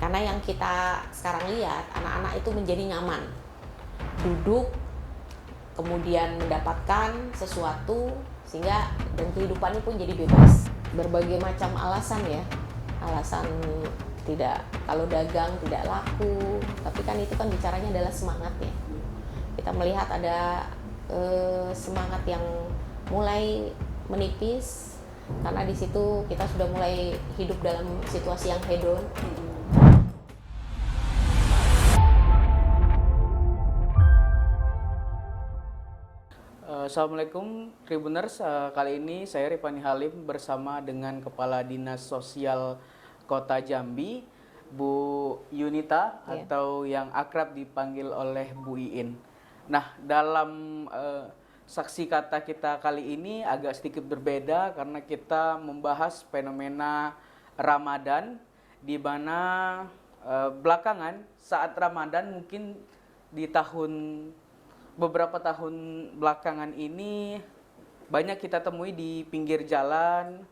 Karena yang kita sekarang lihat, anak-anak itu menjadi nyaman. Duduk, kemudian mendapatkan sesuatu, sehingga dan kehidupannya pun jadi bebas. Berbagai macam alasan ya, alasan tidak, kalau dagang tidak laku, tapi kan itu kan bicaranya adalah semangatnya. Kita melihat ada semangat yang mulai menipis, karena di situ kita sudah mulai hidup dalam situasi yang hedon. Assalamualaikum Tribuners, kali ini saya Rifani Halim bersama dengan Kepala Dinas Sosial Kota Jambi, Bu Yunita, Iya. atau yang akrab dipanggil oleh Bu Iin. Nah, dalam saksi kata kita kali ini agak sedikit berbeda karena kita membahas fenomena Ramadan, di mana belakangan saat Ramadan mungkin di beberapa tahun belakangan ini banyak kita temui di pinggir jalan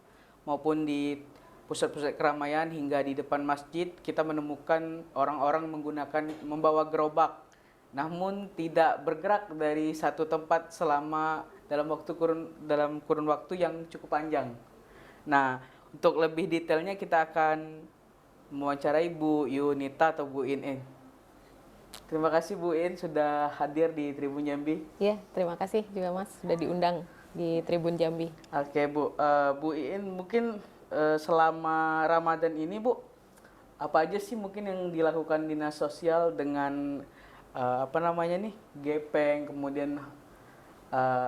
maupun di pusat-pusat keramaian hingga di depan masjid kita menemukan orang-orang membawa gerobak, namun tidak bergerak dari satu tempat selama dalam kurun waktu yang cukup panjang. Nah, untuk lebih detailnya kita akan mewawancarai Bu Yunita atau Bu In. Terima kasih Bu In sudah hadir di Tribun Jambi. Iya, terima kasih juga Mas sudah diundang di Tribun Jambi. Oke Bu, Bu In mungkin selama Ramadan ini Bu, apa aja sih mungkin yang dilakukan dinas sosial dengan gepeng, kemudian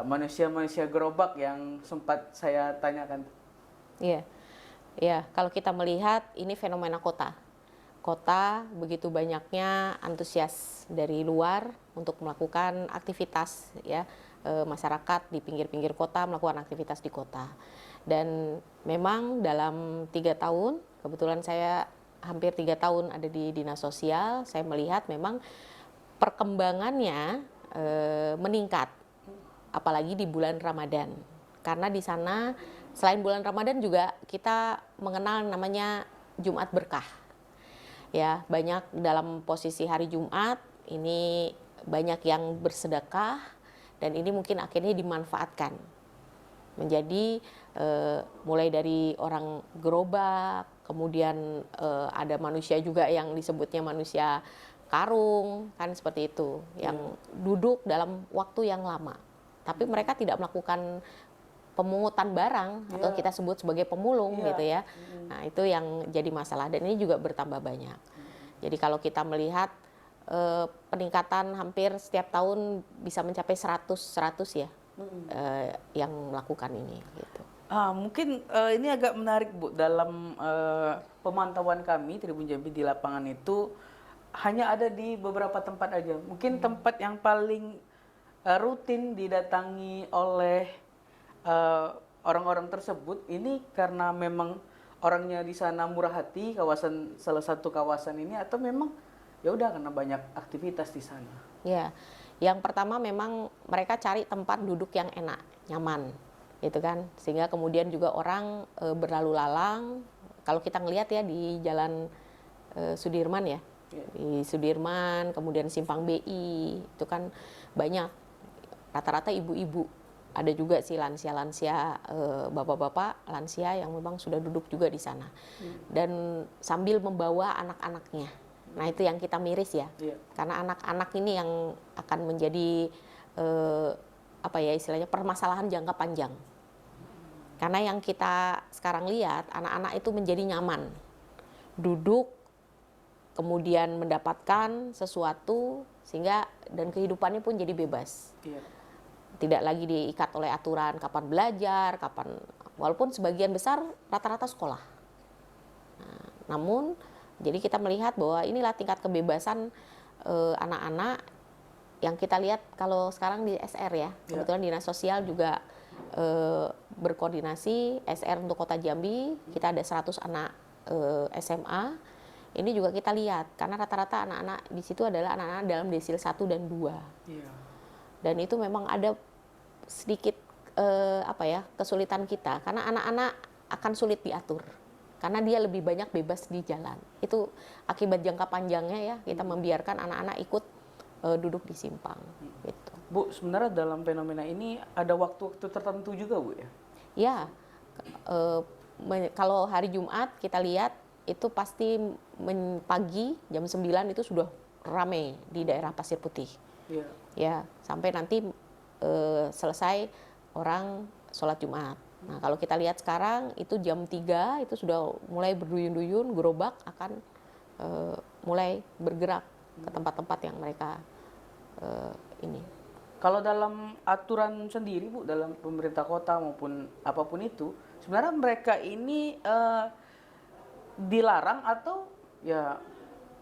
manusia-manusia gerobak yang sempat saya tanyakan. Iya, iya. Kalau kita melihat ini fenomena kota begitu banyaknya antusias dari luar untuk melakukan aktivitas ya, masyarakat di pinggir-pinggir kota melakukan aktivitas di kota. Dan memang dalam 3 tahun, kebetulan saya hampir 3 tahun ada di dinas sosial, saya melihat memang perkembangannya meningkat, apalagi di bulan Ramadan. Karena di sana selain bulan Ramadan juga kita mengenal namanya Jumat Berkah. Ya, banyak dalam posisi hari Jumat ini banyak yang bersedekah, dan ini mungkin akhirnya dimanfaatkan menjadi mulai dari orang gerobak, kemudian ada manusia juga yang disebutnya manusia karung, kan seperti itu, yang duduk dalam waktu yang lama, tapi mereka tidak melakukan pemungutan barang atau kita sebut sebagai pemulung gitu ya. Nah, itu yang jadi masalah, dan ini juga bertambah banyak. Jadi kalau kita melihat peningkatan hampir setiap tahun bisa mencapai 100 ya yang melakukan ini gitu. Mungkin ini agak menarik Bu, dalam pemantauan kami Tribun Jambi di lapangan itu hanya ada di beberapa tempat aja. Mungkin tempat yang paling rutin didatangi oleh orang-orang tersebut ini karena memang orangnya di sana murah hati, salah satu kawasan ini, atau memang ya udah karena banyak aktivitas di sana. Ya, yang pertama memang mereka cari tempat duduk yang enak, nyaman, gitu kan, sehingga kemudian juga orang berlalu lalang. Kalau kita ngelihat ya di Jalan Sudirman ya, di Sudirman, kemudian Simpang BI, itu kan banyak rata-rata ibu-ibu. Ada juga sih lansia-lansia, bapak-bapak lansia yang memang sudah duduk juga di sana. Dan sambil membawa anak-anaknya. Nah, itu yang kita miris ya. Karena anak-anak ini yang akan menjadi istilahnya permasalahan jangka panjang. Karena yang kita sekarang lihat, anak-anak itu menjadi nyaman. Duduk, kemudian mendapatkan sesuatu, sehingga dan kehidupannya pun jadi bebas. Tidak lagi diikat oleh aturan kapan belajar, walaupun sebagian besar rata-rata sekolah. Nah, namun jadi kita melihat bahwa inilah tingkat kebebasan anak-anak yang kita lihat kalau sekarang di SR ya. Kebetulan dinas sosial juga berkoordinasi SR untuk Kota Jambi, kita ada 100 anak SMA. Ini juga kita lihat karena rata-rata anak-anak di situ adalah anak-anak dalam desil 1 dan 2. Dan itu memang ada sedikit kesulitan kita karena anak-anak akan sulit diatur karena dia lebih banyak bebas di jalan. Itu akibat jangka panjangnya ya, kita membiarkan anak-anak ikut duduk di simpang. Gitu. Bu, sebenarnya dalam fenomena ini ada waktu-waktu tertentu juga, Bu ya? Ya, kalau hari Jumat kita lihat itu pasti pagi jam 9 itu sudah ramai di daerah Pasir Putih. Iya. Ya, sampai nanti selesai orang sholat Jumat. Nah, kalau kita lihat sekarang itu jam 3 itu sudah mulai berduyun-duyun, gerobak akan mulai bergerak ke tempat-tempat yang mereka ini. Kalau dalam aturan sendiri, Bu, dalam pemerintah kota maupun apapun itu, sebenarnya mereka ini dilarang atau ya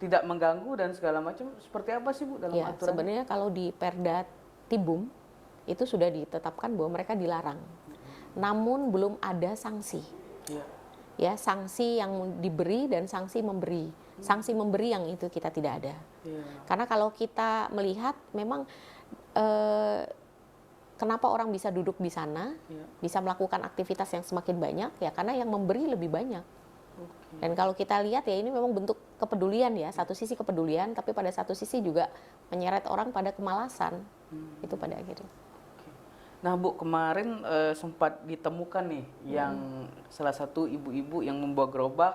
tidak mengganggu dan segala macam. Seperti apa sih, Bu, dalam Ya, aturan? sebenarnya kalau di Perda Tibum itu sudah ditetapkan bahwa mereka dilarang. Namun belum ada sanksi. Iya. Ya, sanksi yang diberi dan sanksi memberi. Sanksi memberi yang itu kita tidak ada. Iya. Karena kalau kita melihat memang kenapa orang bisa duduk di sana, Iya. bisa melakukan aktivitas yang semakin banyak, ya karena yang memberi lebih banyak. Oke. Dan kalau kita lihat ya ini memang bentuk kepedulian ya, satu sisi kepedulian, tapi pada satu sisi juga menyeret orang pada kemalasan, itu pada akhirnya. Nah, Bu, kemarin sempat ditemukan nih yang salah satu ibu-ibu yang membawa gerobak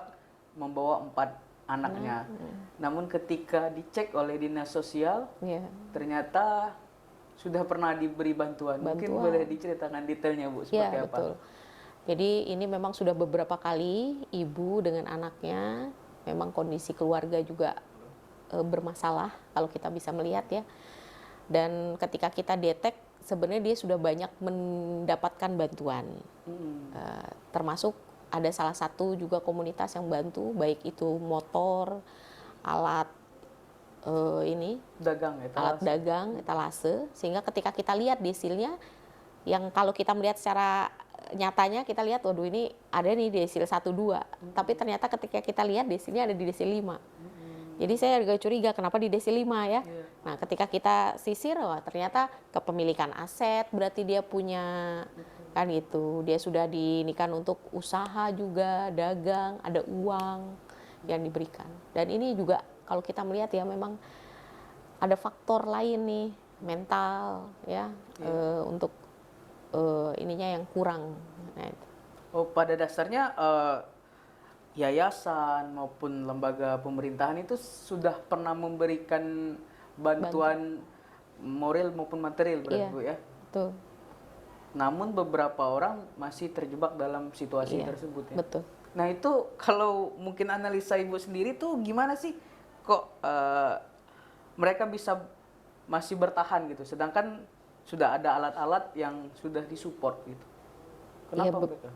membawa 4 anaknya. Namun ketika dicek oleh dinas sosial, Ya. ternyata sudah pernah diberi bantuan. Mungkin Bantuan. boleh diceritakan detailnya, Bu, Ya, seperti apa? betul. Jadi ini memang sudah beberapa kali ibu dengan anaknya, memang kondisi keluarga juga bermasalah kalau kita bisa melihat ya. Dan ketika kita detek, sebenarnya dia sudah banyak mendapatkan bantuan. Termasuk ada salah satu juga komunitas yang bantu, baik itu motor, alat Dagang ya, alat dagang, etalase, sehingga ketika kita lihat desilnya, yang kalau kita melihat secara nyatanya kita lihat, waduh ini ada nih desil 1, 2, tapi ternyata ketika kita lihat desilnya ada di desil 5. Jadi saya agak curiga kenapa di desil 5 ya. Iya. Nah ketika kita sisir, wah ternyata kepemilikan aset berarti dia punya, kan gitu. Dia sudah diinikan untuk usaha juga, dagang, ada uang yang diberikan. Dan ini juga kalau kita melihat ya memang ada faktor lain nih, mental ya, untuk ininya yang kurang. Nah, itu. Oh, pada dasarnya yayasan maupun lembaga pemerintahan itu sudah pernah memberikan bantuan moral maupun material, berarti, Iya. Bu ya. Betul. Namun beberapa orang masih terjebak dalam situasi Iya, tersebut ya. betul. Nah, itu kalau mungkin analisa Ibu sendiri tuh gimana sih kok mereka bisa masih bertahan gitu, sedangkan sudah ada alat-alat yang sudah disupport gitu. Iya, Kenapa mereka?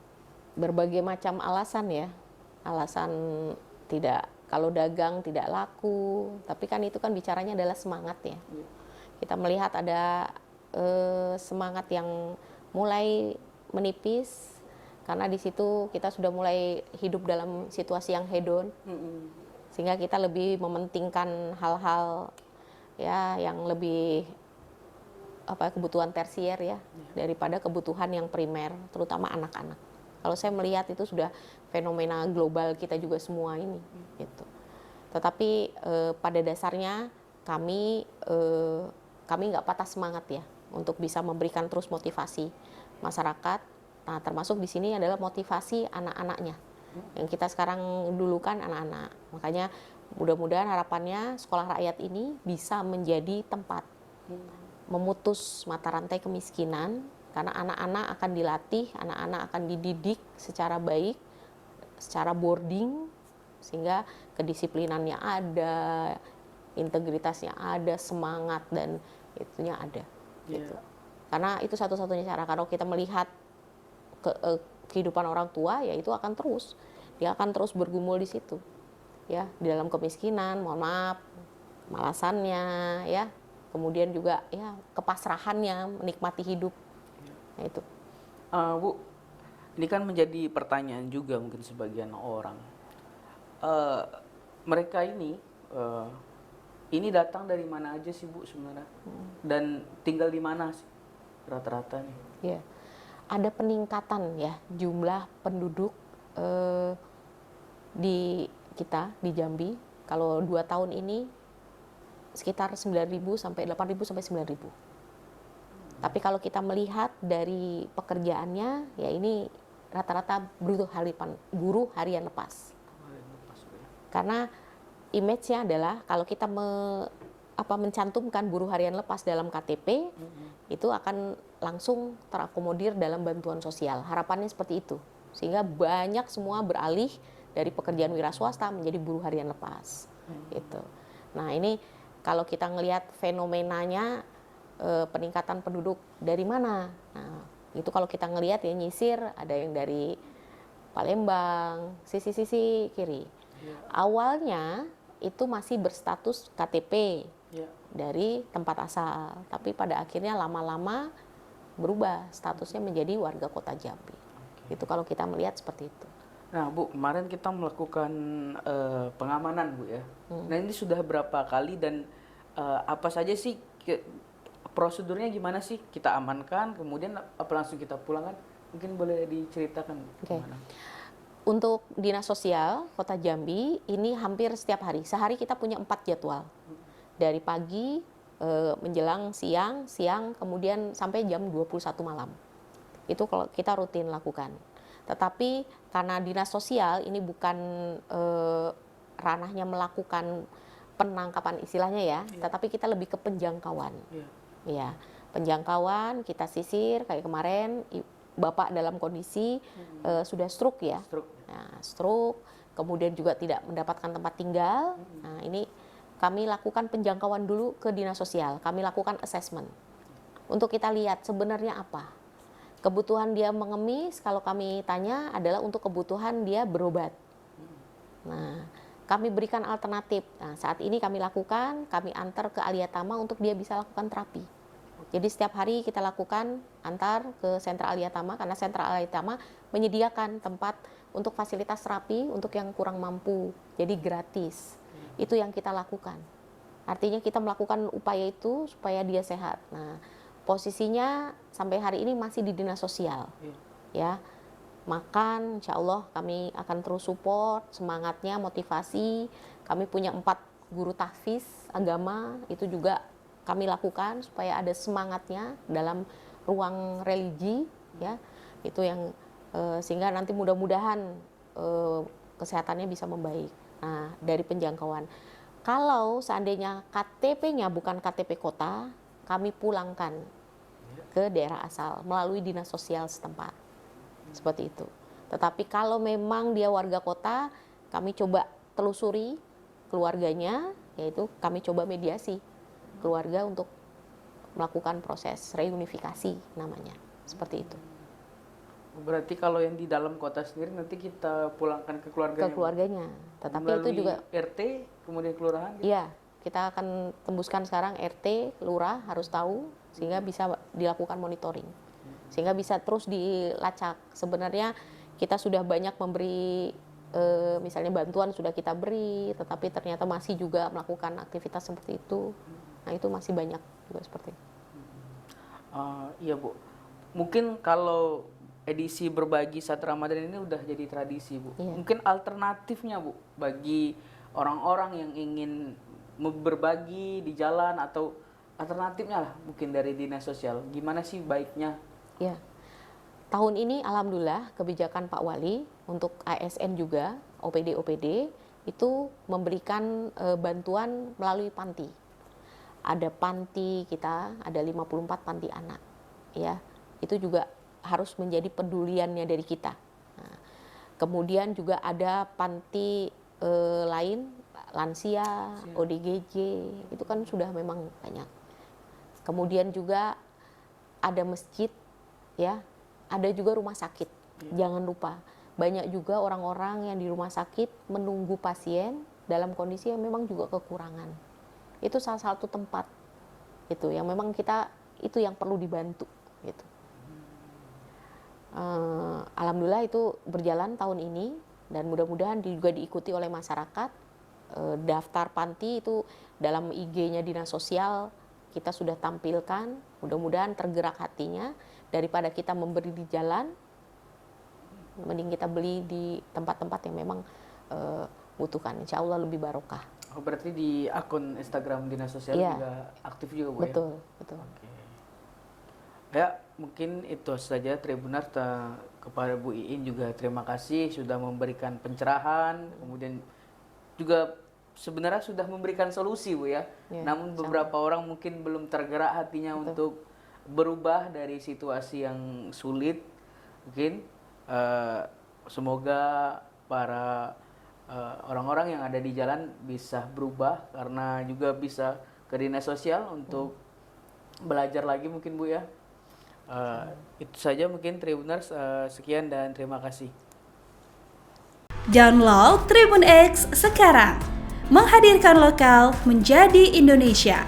berbagai macam alasan ya. Alasan tidak, kalau dagang tidak laku, tapi kan itu kan bicaranya adalah semangat ya. Kita melihat ada semangat yang mulai menipis karena di situ kita sudah mulai hidup dalam situasi yang hedon, sehingga kita lebih mementingkan hal-hal ya yang lebih kebutuhan tersier ya daripada kebutuhan yang primer, terutama anak-anak. Kalau saya melihat itu sudah fenomena global kita juga semua ini gitu. Tetapi pada dasarnya kami nggak patah semangat ya untuk bisa memberikan terus motivasi masyarakat. Nah, termasuk di sini adalah motivasi anak-anaknya. Yang kita sekarang dulukan anak-anak. Makanya mudah-mudahan harapannya sekolah rakyat ini bisa menjadi tempat memutus mata rantai kemiskinan, karena anak-anak akan dilatih, anak-anak akan dididik secara baik, secara boarding, sehingga kedisiplinannya ada, integritasnya ada, semangat dan itunya ada. Gitu. Karena itu satu-satunya cara. Kalau kita melihat kehidupan orang tua, ya itu akan terus, dia akan terus bergumul di situ, ya di dalam kemiskinan, mohon maaf, malasannya, ya. Kemudian juga ya kepasrahannya menikmati hidup. Nah, itu. Bu, ini kan menjadi pertanyaan juga mungkin sebagian orang. Mereka ini datang dari mana aja sih, Bu, sebenarnya? Dan tinggal di mana sih rata-rata nih? Ya, ada peningkatan ya jumlah penduduk di kita di Jambi. Kalau 2 tahun ini sekitar 9.000 sampai 8.000 sampai 9.000. Tapi kalau kita melihat dari pekerjaannya, ya ini rata-rata buruh harian lepas. Karena image-nya adalah kalau kita mencantumkan buruh harian lepas dalam KTP, itu akan langsung terakomodir dalam bantuan sosial. Harapannya seperti itu. Sehingga banyak semua beralih dari pekerjaan wira swasta menjadi buruh harian lepas. Gitu. Nah ini kalau kita ngelihat fenomenanya, peningkatan penduduk dari mana? Nah, itu kalau kita ngelihat ya nyisir, ada yang dari Palembang, sisi-sisi kiri. Awalnya itu masih berstatus KTP dari tempat asal, tapi pada akhirnya lama-lama berubah statusnya menjadi warga Kota Jambi. Itu kalau kita melihat seperti itu. Nah Bu, kemarin kita melakukan pengamanan Bu ya. Nah ini sudah berapa kali dan apa saja sih prosedurnya gimana sih kita amankan, kemudian apa langsung kita pulangkan? Mungkin boleh diceritakan gimana? Untuk Dinas Sosial Kota Jambi ini hampir setiap hari. Sehari kita punya 4 jadwal. Dari pagi menjelang siang, kemudian sampai jam 21 malam. Itu kalau kita rutin lakukan. Tetapi karena Dinas Sosial ini bukan ranahnya melakukan penangkapan istilahnya ya, tetapi kita lebih ke penjangkauan. Ya, penjangkauan kita sisir kayak kemarin Bapak dalam kondisi sudah stroke ya. Nah, stroke, kemudian juga tidak mendapatkan tempat tinggal. Nah, ini kami lakukan penjangkauan dulu ke Dinas Sosial. Kami lakukan assessment. Untuk kita lihat sebenarnya apa. Kebutuhan dia mengemis, kalau kami tanya adalah untuk kebutuhan dia berobat. Nah, kami berikan alternatif. Nah, saat ini kami lakukan, kami antar ke Aliyatama untuk dia bisa lakukan terapi. Jadi setiap hari kita lakukan antar ke sentra Aliyatama, karena sentra Aliyatama menyediakan tempat untuk fasilitas terapi untuk yang kurang mampu. Jadi gratis. Itu yang kita lakukan. Artinya kita melakukan upaya itu supaya dia sehat. Nah, posisinya sampai hari ini masih di Dinas Sosial. Ya. Makan, insya Allah kami akan terus support semangatnya, motivasi. Kami punya 4 guru tahfiz agama, itu juga kami lakukan supaya ada semangatnya dalam ruang religi, ya. Itu yang sehingga nanti mudah-mudahan kesehatannya bisa membaik. Nah, dari penjangkauan. Kalau seandainya KTP-nya bukan KTP kota, kami pulangkan ke daerah asal melalui Dinas Sosial setempat. Seperti itu. Tetapi kalau memang dia warga kota, kami coba telusuri keluarganya, yaitu kami coba mediasi keluarga untuk melakukan proses reunifikasi namanya. Seperti itu. Berarti kalau yang di dalam kota sendiri nanti kita pulangkan ke keluarganya? Ke keluarganya. Tetapi melalui itu juga RT, kemudian kelurahan? Iya, kita akan tembuskan sekarang RT, lurah harus tahu sehingga bisa dilakukan monitoring. Sehingga bisa terus dilacak. Sebenarnya kita sudah banyak memberi, misalnya bantuan sudah kita beri, tetapi ternyata masih juga melakukan aktivitas seperti itu. Nah itu masih banyak juga seperti itu. Iya Bu, mungkin kalau edisi berbagi saat Ramadan ini udah jadi tradisi Bu. Iya. Mungkin alternatifnya Bu, bagi orang-orang yang ingin berbagi di jalan atau alternatifnya lah mungkin dari Dinas Sosial. Gimana sih baiknya? Ya, tahun ini alhamdulillah kebijakan Pak Wali untuk ASN juga, OPD itu memberikan bantuan melalui panti. Ada panti kita, ada 54 panti anak. Ya, itu juga harus menjadi peduliannya dari kita. Nah, kemudian juga ada panti lain, lansia, ODGJ, itu kan sudah memang banyak. Kemudian juga ada masjid, ya, ada juga rumah sakit. Jangan lupa, banyak juga orang-orang yang di rumah sakit menunggu pasien dalam kondisi yang memang juga kekurangan. Itu salah satu tempat itu yang memang kita itu yang perlu dibantu, gitu. Alhamdulillah itu berjalan tahun ini dan mudah-mudahan juga diikuti oleh masyarakat. Daftar panti itu dalam IG-nya Dinas Sosial kita sudah tampilkan, mudah-mudahan tergerak hatinya. Daripada kita memberi di jalan, mending kita beli di tempat-tempat yang memang butuhkan. Insya Allah lebih barokah. Oh, berarti di akun Instagram Dinas Sosial Iya. juga aktif juga Bu ya? Betul, betul. Oke. Ya, mungkin itu saja Tribuners. Kepada Bu Iin juga terima kasih sudah memberikan pencerahan, kemudian juga sebenarnya sudah memberikan solusi Bu ya. Ya, Namun beberapa orang mungkin belum tergerak hatinya untuk berubah dari situasi yang sulit. Mungkin semoga para orang-orang yang ada di jalan bisa berubah, karena juga bisa ke dinas sosial untuk belajar lagi mungkin Bu ya. Itu saja mungkin Tribuners, sekian dan terima kasih. Download Tribun X sekarang, menghadirkan lokal menjadi Indonesia.